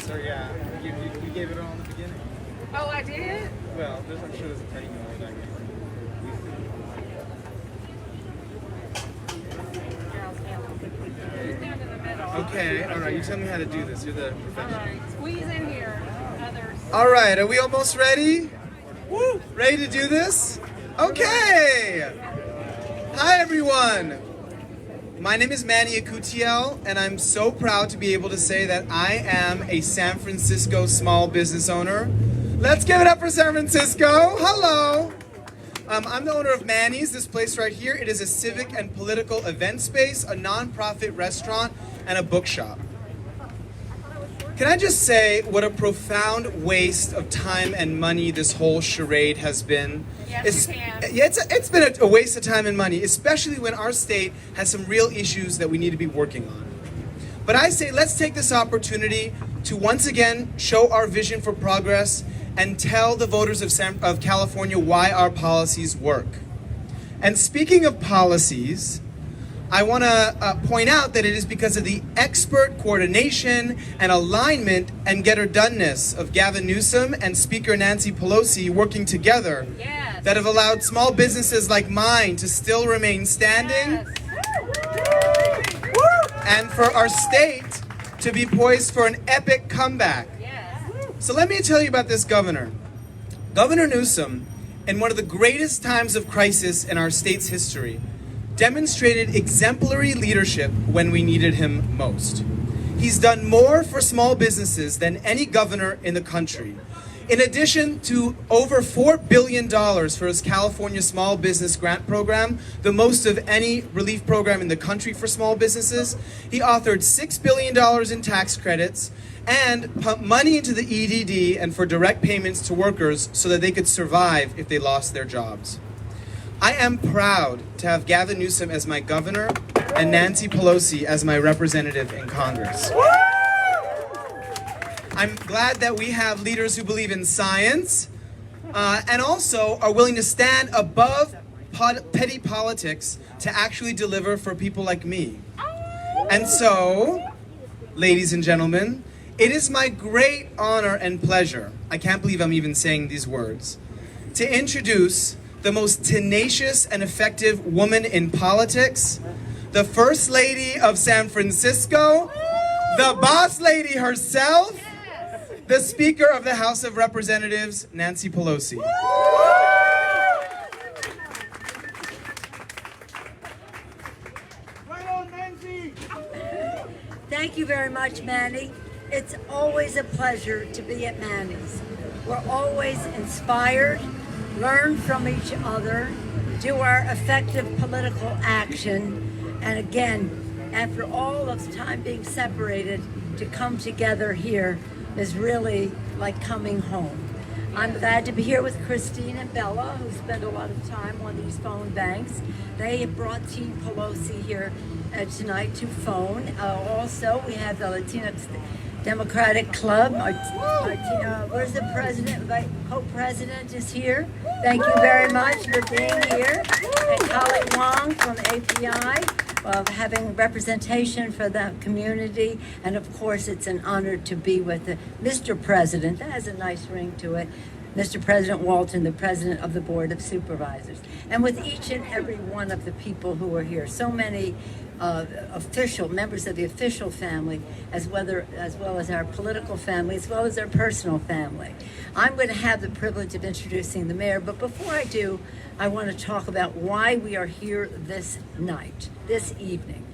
sir, yeah. You gave it all in the beginning. Oh, I did? Well, I'm sure there's a penny more that I gave. Who's down in the middle? Okay, all right. You tell me how to do this. You're the All professional. right, squeeze in here. Others. All right, are we almost ready? Woo! Ready to do this? Okay! Hi, everyone! My name is Manny Akutiel, and I'm so proud to be able to say that I am a San Francisco small business owner. Let's give it up for San Francisco! Hello! I'm the owner of Manny's, this place right here. It is a civic and political event space, a non-profit restaurant, and a bookshop. Can I just say what a profound waste of time and money this whole charade has been? Yes, you can. Yeah, it's been a waste of time and money, especially when our state has some real issues that we need to be working on. But I say let's take this opportunity to once again show our vision for progress and tell the voters of California why our policies work. And speaking of policies, I want to point out that it is because of the expert coordination and alignment and get-her-doneness of Gavin Newsom and Speaker Nancy Pelosi working together that have allowed small businesses like mine to still remain standing and for our state to be poised for an epic comeback. So let me tell you about this governor. Governor Newsom, in one of the greatest times of crisis in our state's history, demonstrated exemplary leadership when we needed him most. He's done more for small businesses than any governor in the country. In addition to over $4 billion for his California Small Business Grant Program, the most of any relief program in the country for small businesses, he authored $6 billion in tax credits and pumped money into the EDD and for direct payments to workers so that they could survive if they lost their jobs. I am proud to have Gavin Newsom as my governor and Nancy Pelosi as my representative in Congress. I'm glad that we have leaders who believe in science and also are willing to stand above petty politics to actually deliver for people like me. And so, ladies and gentlemen, it is my great honor and pleasure, I can't believe I'm even saying these words, to introduce the most tenacious and effective woman in politics, the First Lady of San Francisco, the boss lady herself, the Speaker of the House of Representatives, Nancy Pelosi. Right on, Nancy! Thank you very much, Manny. It's always a pleasure to be at Manny's. We're always inspired, learn from each other, do our effective political action, and again, after all of time being separated, to come together here is really like coming home. I'm glad to be here with Christine and Bella, who spend a lot of time on these phone banks. They have brought Team Pelosi here tonight to phone. Also, we have the Latinx Democratic Club. Where's the president? My co-president is here. Thank you very much for being here. And Kali Wong from API, having representation for the community. And of course, it's an honor to be with Mr. President. That has a nice ring to it. Mr. President Walton, the President of the Board of Supervisors. And with each and every one of the people who are here. So many members of the official family, as well as our political family, as well as our personal family. I'm going to have the privilege of introducing the mayor, but before I do, I want to talk about why we are here this night, this evening.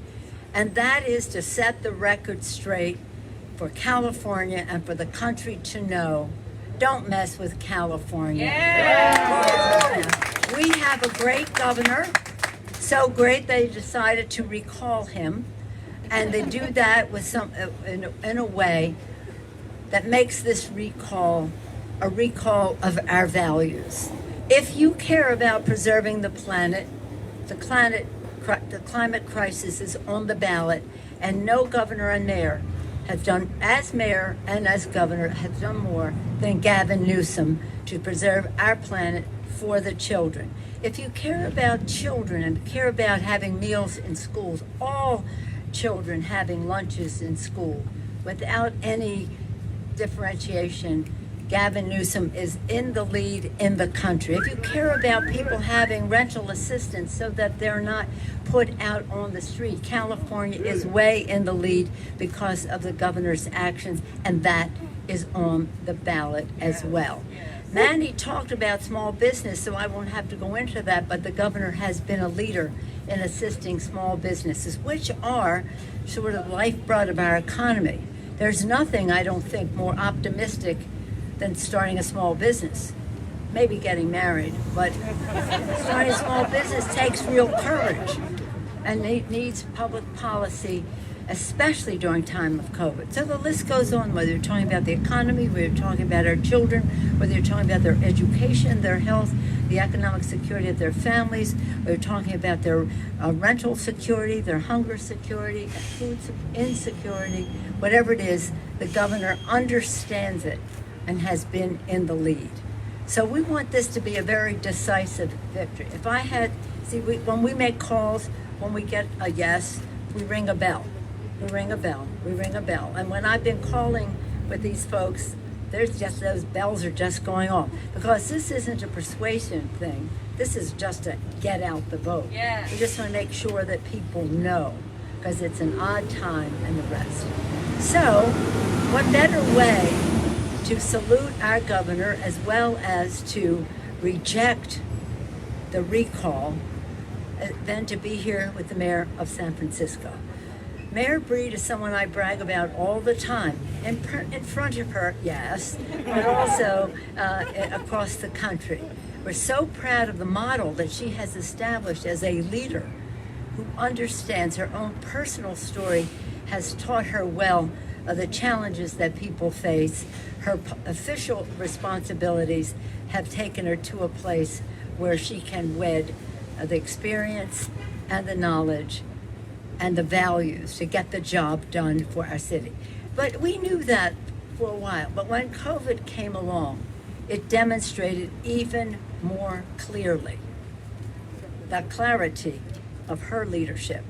And that is to set the record straight for California and for the country to know, don't mess with California. We have a great governor. So great they decided to recall him, and they do that with in a way that makes this recall a recall of our values. If you care about preserving the planet, the climate crisis is on the ballot, and no governor and mayor have done, as mayor and as governor, have done more than Gavin Newsom to preserve our planet for the children. If you care about children and care about having meals in schools, all children having lunches in school without any differentiation, Gavin Newsom is in the lead in the country. If you care about people having rental assistance so that they're not put out on the street, California is way in the lead because of the governor's actions, and that is on the ballot as well. Manny talked about small business, so I won't have to go into that, but the governor has been a leader in assisting small businesses, which are sort of lifeblood of our economy. There's nothing, I don't think, more optimistic than starting a small business. Maybe getting married, but starting a small business takes real courage and it needs public policy, especially during time of COVID. So the list goes on, whether you're talking about the economy, whether you're talking about our children, whether you're talking about their education, their health, the economic security of their families, whether you're talking about their rental security, their hunger security, food insecurity, whatever it is, the governor understands it and has been in the lead. So we want this to be a very decisive victory. If I had, when we make calls, when we get a yes, we ring a bell. We ring a bell, we ring a bell. And when I've been calling with these folks, there's just, those bells are just going off. Because this isn't a persuasion thing. This is just a get out the vote. Yes. We just want to make sure that people know, because it's an odd time and the rest. So, what better way to salute our governor as well as to reject the recall than to be here with the mayor of San Francisco. Mayor Breed is someone I brag about all the time, in front of her, yes, but also across the country. We're so proud of the model that she has established as a leader who understands her own personal story, has taught her well the challenges that people face. Her official responsibilities have taken her to a place where she can wed the experience and the knowledge and the values to get the job done for our city. But we knew that for a while. But when COVID came along, it demonstrated even more clearly the clarity of her leadership.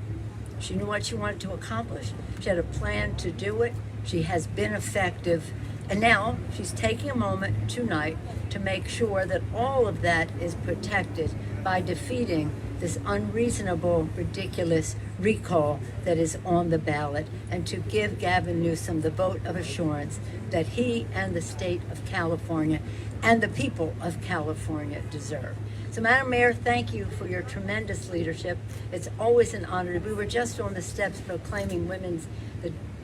She knew what she wanted to accomplish. She had a plan to do it. She has been effective. And now she's taking a moment tonight to make sure that all of that is protected by defeating this unreasonable, ridiculous recall that is on the ballot, and to give Gavin Newsom the vote of assurance that he and the state of California and the people of California deserve. So, Madam Mayor, thank you for your tremendous leadership. It's always an honor. We were just on the steps proclaiming Women's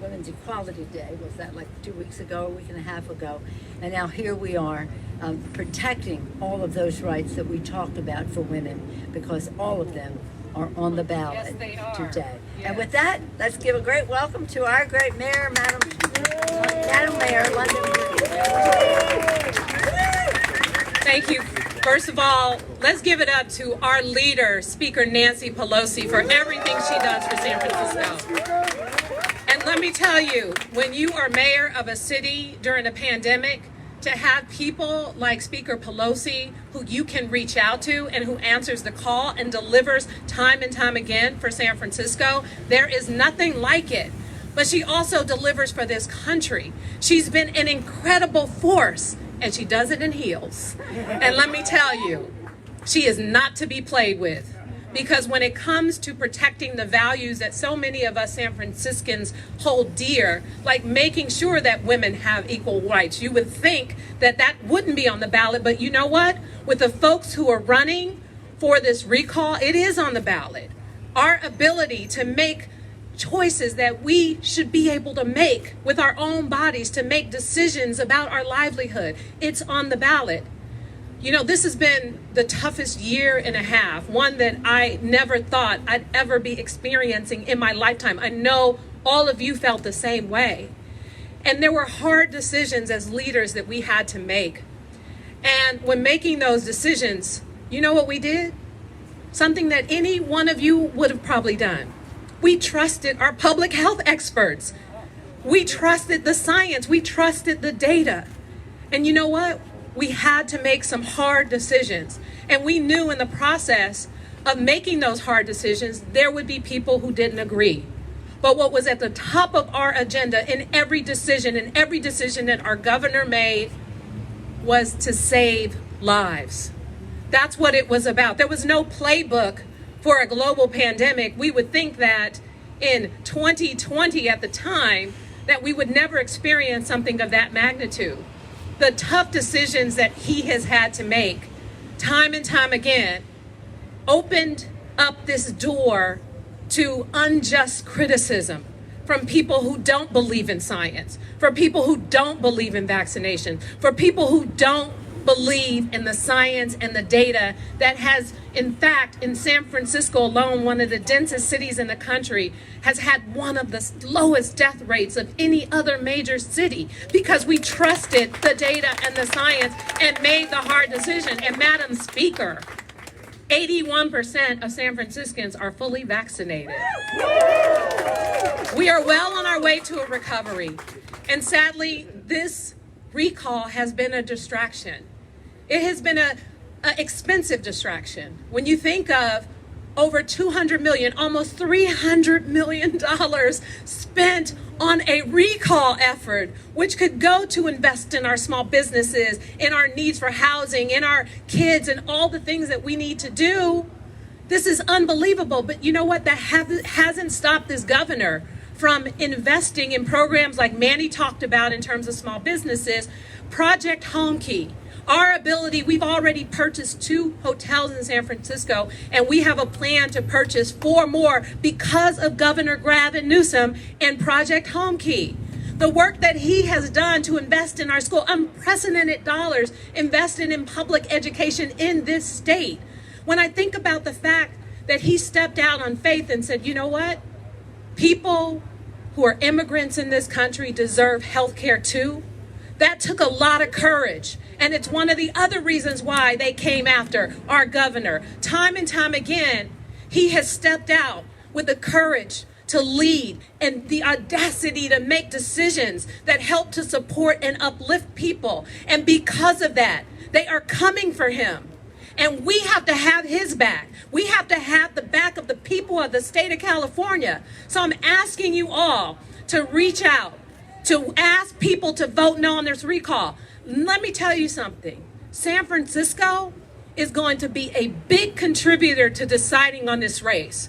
Equality Day. Was that like 2 weeks ago, a week and a half ago? And now here we are protecting all of those rights that we talked about for women, because all of them are on the ballot today. Yes. And with that, let's give a great welcome to our great mayor, Madam Mayor London Breed. Thank you. First of all, let's give it up to our leader, Speaker Nancy Pelosi, for everything she does for San Francisco. And let me tell you, when you are mayor of a city during a pandemic, to have people like Speaker Pelosi, who you can reach out to and who answers the call and delivers time and time again for San Francisco, there is nothing like it. But she also delivers for this country. She's been an incredible force, and she does it in heels. And let me tell you, she is not to be played with. Because when it comes to protecting the values that so many of us San Franciscans hold dear, like making sure that women have equal rights, you would think that that wouldn't be on the ballot. But you know what? With the folks who are running for this recall, it is on the ballot. Our ability to make choices that we should be able to make with our own bodies, to make decisions about our livelihood, it's on the ballot. You know, this has been the toughest year and a half, one that I never thought I'd ever be experiencing in my lifetime. I know all of you felt the same way. And there were hard decisions as leaders that we had to make. And when making those decisions, you know what we did? Something that any one of you would have probably done. We trusted our public health experts. We trusted the science. We trusted the data. And you know what? We had to make some hard decisions. And we knew in the process of making those hard decisions, there would be people who didn't agree. But what was at the top of our agenda in every decision that our governor made was to save lives. That's what it was about. There was no playbook for a global pandemic. We would think that in 2020 at the time, that we would never experience something of that magnitude. The tough decisions that he has had to make time and time again opened up this door to unjust criticism from people who don't believe in science, for people who don't believe in vaccination, for people who don't believe in the science and the data that has, in fact, in San Francisco alone, one of the densest cities in the country, has had one of the lowest death rates of any other major city because we trusted the data and the science and made the hard decision. And Madam Speaker, 81% of San Franciscans are fully vaccinated. We are well on our way to a recovery. And sadly, this recall has been a distraction. It has been an expensive distraction. When you think of over $200 million, almost $300 million spent on a recall effort, which could go to invest in our small businesses, in our needs for housing, in our kids, and all the things that we need to do. This is unbelievable. But you know what? That hasn't stopped this governor from investing in programs like Manny talked about in terms of small businesses. Project Home Key. Our ability, we've already purchased 2 hotels in San Francisco, and we have a plan to purchase 4 more because of Governor Gavin Newsom and Project Home Key. The work that he has done to invest in our school, unprecedented dollars invested in public education in this state. When I think about the fact that he stepped out on faith and said, you know what? People who are immigrants in this country deserve health care too. That took a lot of courage. And it's one of the other reasons why they came after our governor. Time and time again, he has stepped out with the courage to lead and the audacity to make decisions that help to support and uplift people. And because of that, they are coming for him. And we have to have his back. We have to have the back of the people of the state of California. So I'm asking you all to reach out, to ask people to vote no on this recall. Let me tell you something. San Francisco is going to be a big contributor to deciding on this race.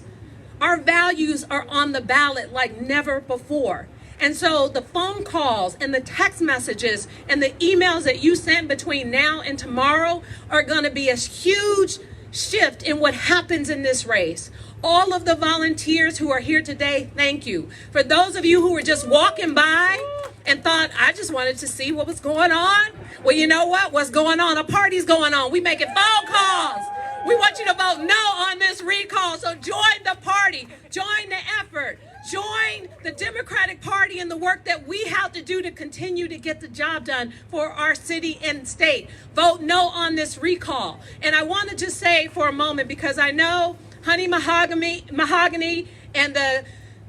Our values are on the ballot like never before. And so the phone calls and the text messages and the emails that you send between now and tomorrow are going to be a huge shift in what happens in this race. All of the volunteers who are here today, thank you. For those of you who were just walking by and thought, I just wanted to see what was going on. Well, you know what? What's going on? A party's going on. We making phone calls. We want you to vote no on this recall. So join the party. Join the effort. Join the Democratic Party in the work that we have to do to continue to get the job done for our city and state. Vote no on this recall. And I want to just say for a moment, because I know Honey Mahogany and the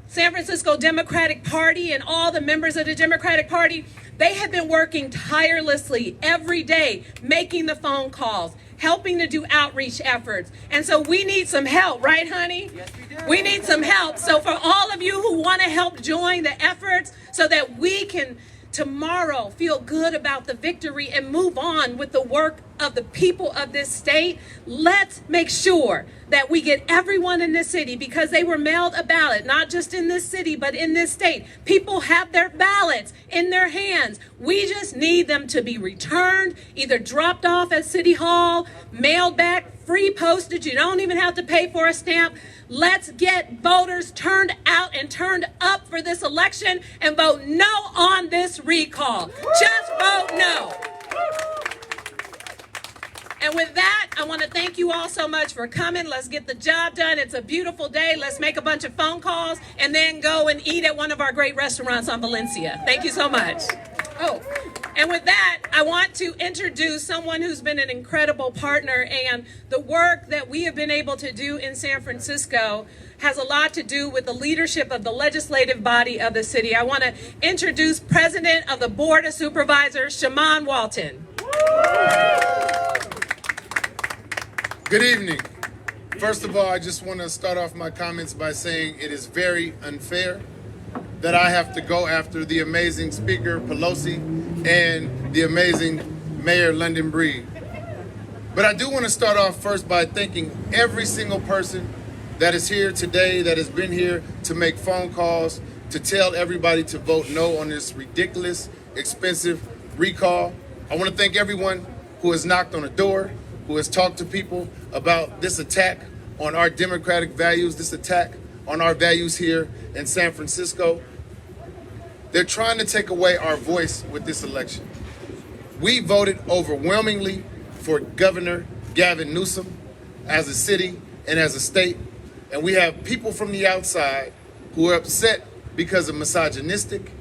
San Francisco Democratic Party and all the members of the Democratic Party, they have been working tirelessly every day, making the phone calls, helping to do outreach efforts. And so we need some help, right, honey? Yes, we do. We need some help. So for all of you who want to help join the efforts so that we can tomorrow feel good about the victory and move on with the work of the people of this state, let's make sure that we get everyone in this city, because they were mailed a ballot, not just in this city, but in this state. People have their ballots in their hands. We just need them to be returned, either dropped off at City Hall, mailed back, free postage. You don't even have to pay for a stamp. Let's get voters turned out and turned up for this election and vote no on this recall. Just vote no. And with that, I want to thank you all so much for coming. Let's get the job done. It's a beautiful day. Let's make a bunch of phone calls and then go and eat at one of our great restaurants on Valencia. Thank you so much. Oh, and with that, I want to introduce someone who's been an incredible partner, and the work that we have been able to do in San Francisco has a lot to do with the leadership of the legislative body of the city. I want to introduce President of the Board of Supervisors, Shaman Walton. Good evening. First of all, I just want to start off my comments by saying it is very unfair that I have to go after the amazing Speaker Pelosi and the amazing Mayor London Breed. But I do want to start off first by thanking every single person that is here today, that has been here to make phone calls, to tell everybody to vote no on this ridiculous, expensive recall. I want to thank everyone who has knocked on the door, who has talked to people about this attack on our democratic values, this attack on our values here in San Francisco. They're trying to take away our voice with this election. We voted overwhelmingly for Governor Gavin Newsom as a city and as a state, and we have people from the outside who are upset because of misogynistic,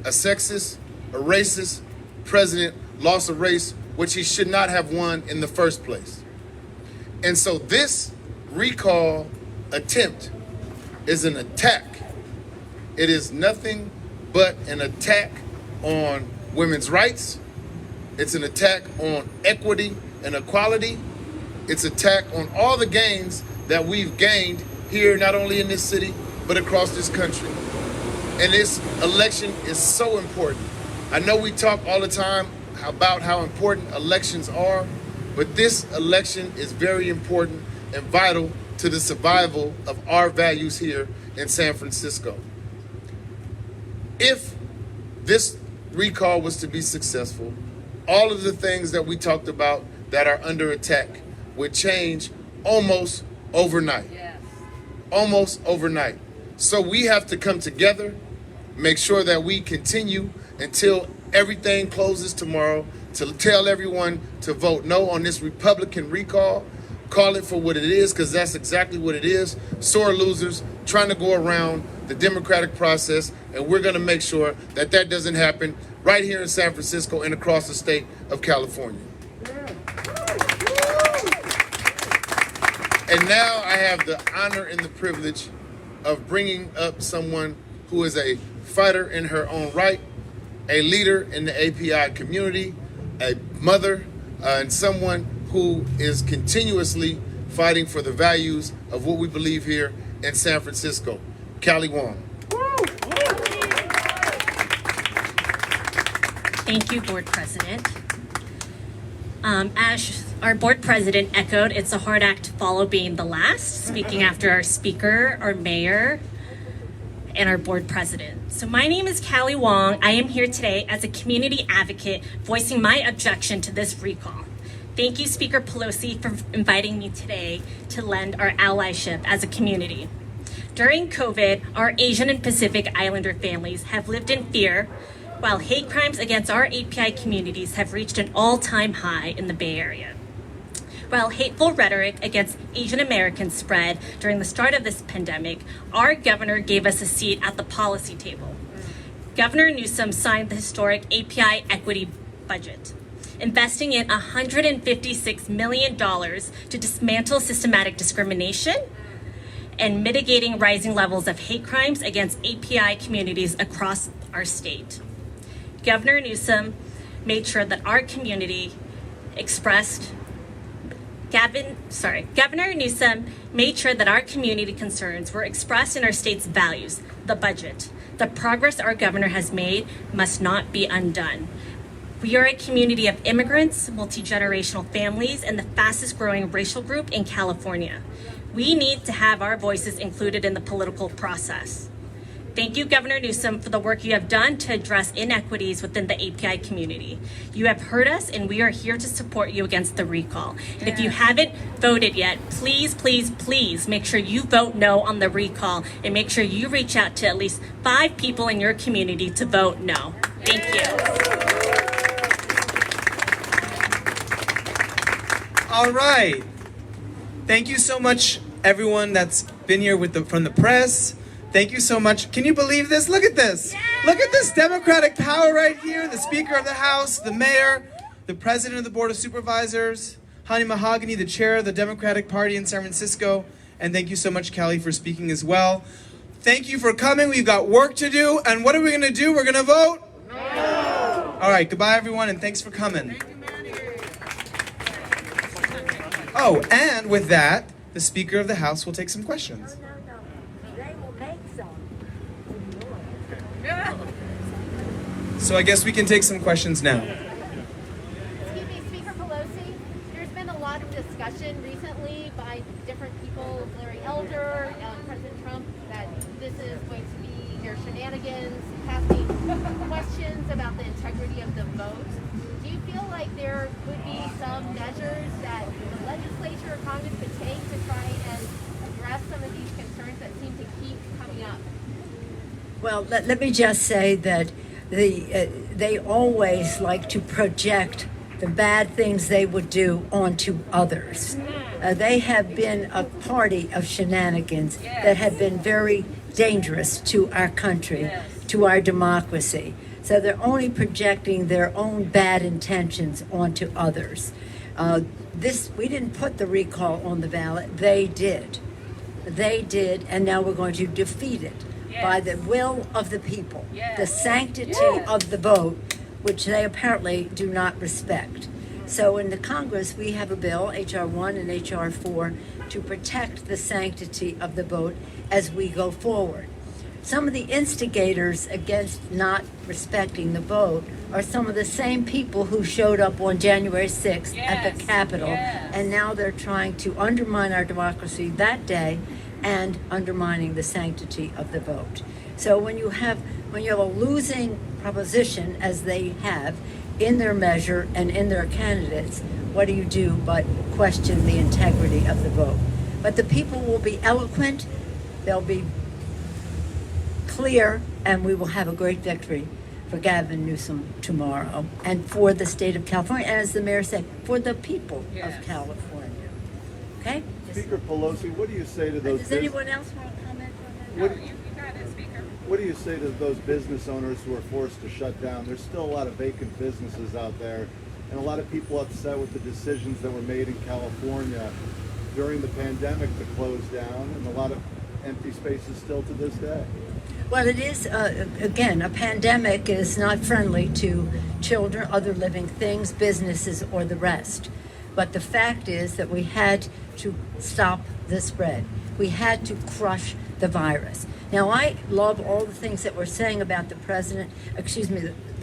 a sexist, a racist president lost a race which he should not have won in the first place. And so this recall attempt is an attack. It is nothing but an attack on women's rights. It's an attack on equity and equality. It's an attack on all the gains that we've gained here, not only in this city, but across this country. And this election is so important. I know we talk all the time about how important elections are, but this election is very important and vital to the survival of our values here in San Francisco. If this recall was to be successful, all of the things that we talked about that are under attack would change almost overnight. Yes. Almost overnight. So we have to come together, make sure that we continue until everything closes tomorrow, to tell everyone to vote no on this Republican recall. Call it for what it is, because that's exactly what it is. Sore losers trying to go around the democratic process, and we're going to make sure that that doesn't happen right here in San Francisco and across the state of California. And now I have the honor and the privilege of bringing up someone who is a fighter in her own right, a leader in the API community, a mother, and someone who is continuously fighting for the values of what we believe here in San Francisco. Callie Wong. Thank you, Board President. As our Board President echoed, it's a hard act to follow being the last, speaking after our Speaker, our Mayor, and our Board President. So my name is Callie Wong. I am here today as a community advocate voicing my objection to this recall. Thank you, Speaker Pelosi, for inviting me today to lend our allyship as a community. During COVID, our Asian and Pacific Islander families have lived in fear, while hate crimes against our API communities have reached an all-time high in the Bay Area. While hateful rhetoric against Asian Americans spread during the start of this pandemic, our governor gave us a seat at the policy table. Governor Newsom signed the historic API equity budget, investing in $156 million to dismantle systematic discrimination and mitigating rising levels of hate crimes against API communities across our state. Governor Newsom made sure that our community Governor Newsom made sure that our community concerns were expressed in our state's values, the budget. The progress our governor has made must not be undone. We are a community of immigrants, multi-generational families, and the fastest growing racial group in California. We need to have our voices included in the political process. Thank you, Governor Newsom, for the work you have done to address inequities within the API community. You have heard us, and we are here to support you against the recall. And if you haven't voted yet, please, please, please make sure you vote no on the recall, and make sure you reach out to at least 5 people in your community to vote no. Thank you. All right. Thank you so much, everyone that's been here from the press. Thank you so much. Can you believe this? Look at this. Look at this Democratic power right here. The Speaker of the House, the Mayor, the President of the Board of Supervisors, Hani Mahogany, the Chair of the Democratic Party in San Francisco. And thank you so much, Callie, for speaking as well. Thank you for coming. We've got work to do. And what are we going to do? We're going to vote? No. All right. Goodbye, everyone, and thanks for coming. Oh, and with that, the Speaker of the House will take some questions. They will make some. So I guess we can take some questions now. Excuse me, Speaker Pelosi, there's been a lot of discussion recently by different people, Larry Elder, President Trump, that this is going to be their shenanigans, casting questions about the integrity of the vote. Do you feel like there could be some measures that the legislature or Congress could take to try and address some of these concerns that seem to keep coming up? Well, let me just say that they always like to project the bad things they would do onto others. They have been a party of shenanigans that have been very dangerous to our country, to our democracy. So they're only projecting their own bad intentions onto others. We didn't put the recall on the ballot. They did. They did, and now we're going to defeat it by the will of the people, the sanctity of the vote, which they apparently do not respect. So in the Congress, we have a bill, H.R. 1 and H.R. 4, to protect the sanctity of the vote as we go forward. Some of the instigators against not respecting the vote are some of the same people who showed up on January 6th at the Capitol, and now they're trying to undermine our democracy that day and undermining the sanctity of the vote. So when you have a losing proposition, as they have in their measure and in their candidates, what do you do but question the integrity of the vote? But the people will be eloquent, they'll be clear, and we will have a great victory for Gavin Newsom tomorrow and for the state of California, and as the mayor said, for the people of California. Okay? Speaker Pelosi, what do you say to those? Does anyone else want to comment on that? What do you say to those business owners who are forced to shut down? There's still a lot of vacant businesses out there, and a lot of people upset with the decisions that were made in California during the pandemic to close down, and a lot of empty spaces still to this day. Well, it is, again, a pandemic is not friendly to children, other living things, businesses, or the rest. But the fact is that we had to stop the spread. We had to crush the virus. Now, I love all the things that we're saying about the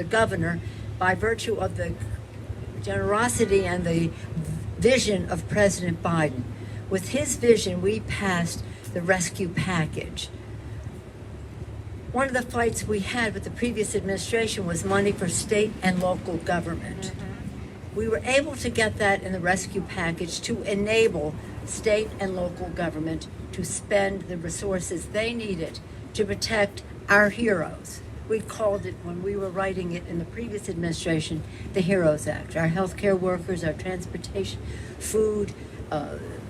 governor, by virtue of the generosity and the vision of President Biden. With his vision, we passed the rescue package. One of the fights we had with the previous administration was money for state and local government. We were able to get that in the rescue package to enable state and local government to spend the resources they needed to protect our heroes. We called it, when we were writing it in the previous administration, the HEROES Act. Our healthcare workers, our transportation, food,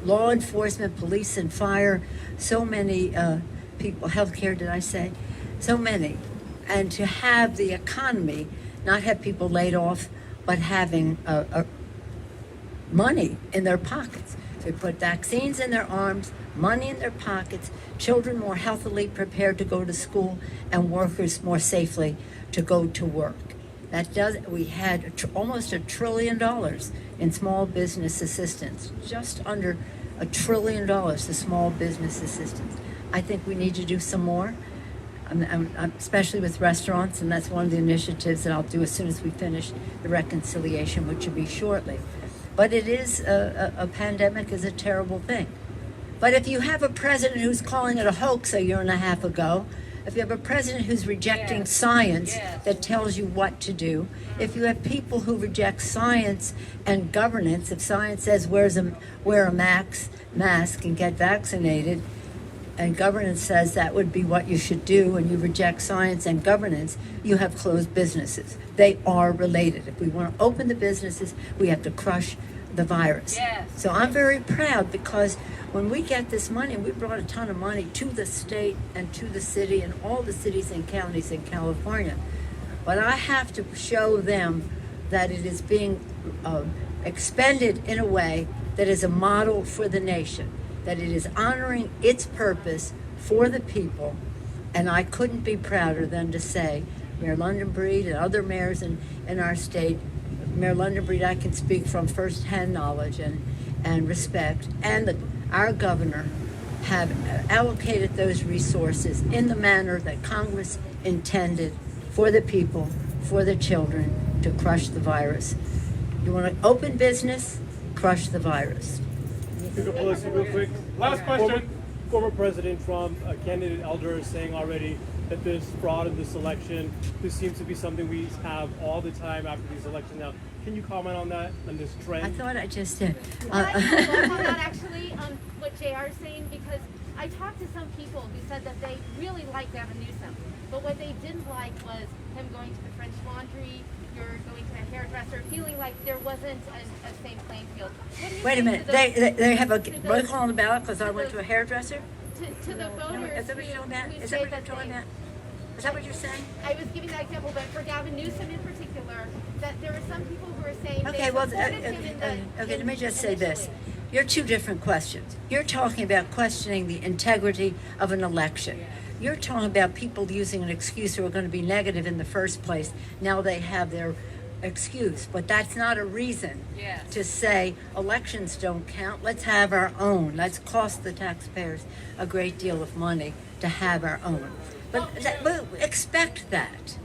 law enforcement, police and fire, so many people, healthcare, did I say? So many. And to have the economy, not have people laid off, but having money in their pockets. So we put vaccines in their arms, money in their pockets, children more healthily prepared to go to school, and workers more safely to go to work. We had almost $1 trillion in small business assistance, just under $1 trillion to small business assistance. I think we need to do some more, especially with restaurants, and that's one of the initiatives that I'll do as soon as we finish the reconciliation, which will be shortly. But it is, a pandemic is a terrible thing. But if you have a president who's calling it a hoax a year and a half ago, if you have a president who's rejecting science that tells you what to do, if you have people who reject science and governance, if science says wear a mask and get vaccinated, and governance says that would be what you should do, and you reject science and governance, you have closed businesses. They are related. If we want to open the businesses, we have to crush the virus. So I'm very proud, because when we get this money, we brought a ton of money to the state and to the city and all the cities and counties in California. But I have to show them that it is being expended in a way that is a model for the nation, that it is honoring its purpose for the people. And I couldn't be prouder than to say, Mayor London Breed and other mayors in our state, Mayor London Breed, I can speak from firsthand knowledge and respect, and our governor have allocated those resources in the manner that Congress intended, for the people, for the children to crush the virus. You want to open business, crush the virus. Speaker Pelosi, real quick. Last question. Former President Trump, a candidate elder, is saying already that there's fraud in this election. This seems to be something we have all the time after these elections now. Can you comment on that, on this trend? I thought I just did. I love on that actually, what JR is saying, because I talked to some people who said that they really liked Gavin Newsom, but what they didn't like was him going to the French Laundry, you're going to a hairdresser, feeling like there wasn't a same playing field. What do you Wait a think minute. to those- They have a to roll those- call on the ballot because I went to a hairdresser? to the voters Is that what you're talking about? who Is say that what you're that talking they- about? Is that what you're saying? I was giving that example, but for Gavin Newsom in particular, that there were some people who were saying Okay, they well, supported him in the okay, let me just say this. initially. You're two different questions. You're talking about questioning the integrity of an election. You're talking about people using an excuse who are going to be negative in the first place. Now they have their excuse, but that's not a reason to say elections don't count. Let's have our own. Let's cost the taxpayers a great deal of money to have our own. But expect that.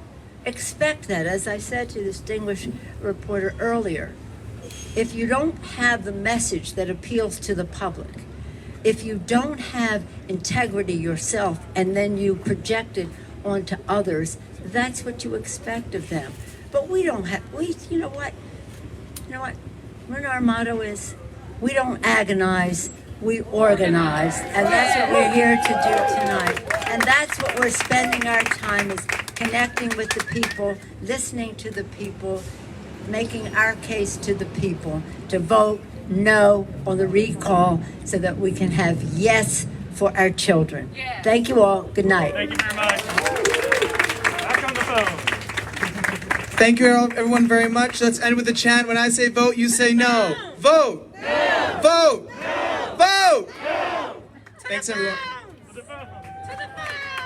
Expect that. As I said to the distinguished reporter earlier, if you don't have the message that appeals to the public, if you don't have integrity yourself and then you project it onto others, that's what you expect of them. But we don't have, you know what? When our motto is, we don't agonize, we organize. And that's what we're here to do tonight. And that's what we're spending our time is connecting with the people, listening to the people, making our case to the people to vote no on the recall so that we can have yes for our children. Thank you all. Good night. Thank you very much. Back on the phone. Thank you, everyone, very much. Let's end with a chant. When I say vote, you say no. Vote! No! Vote! No! Vote! No! Thanks, everyone. To the phone. To the phone.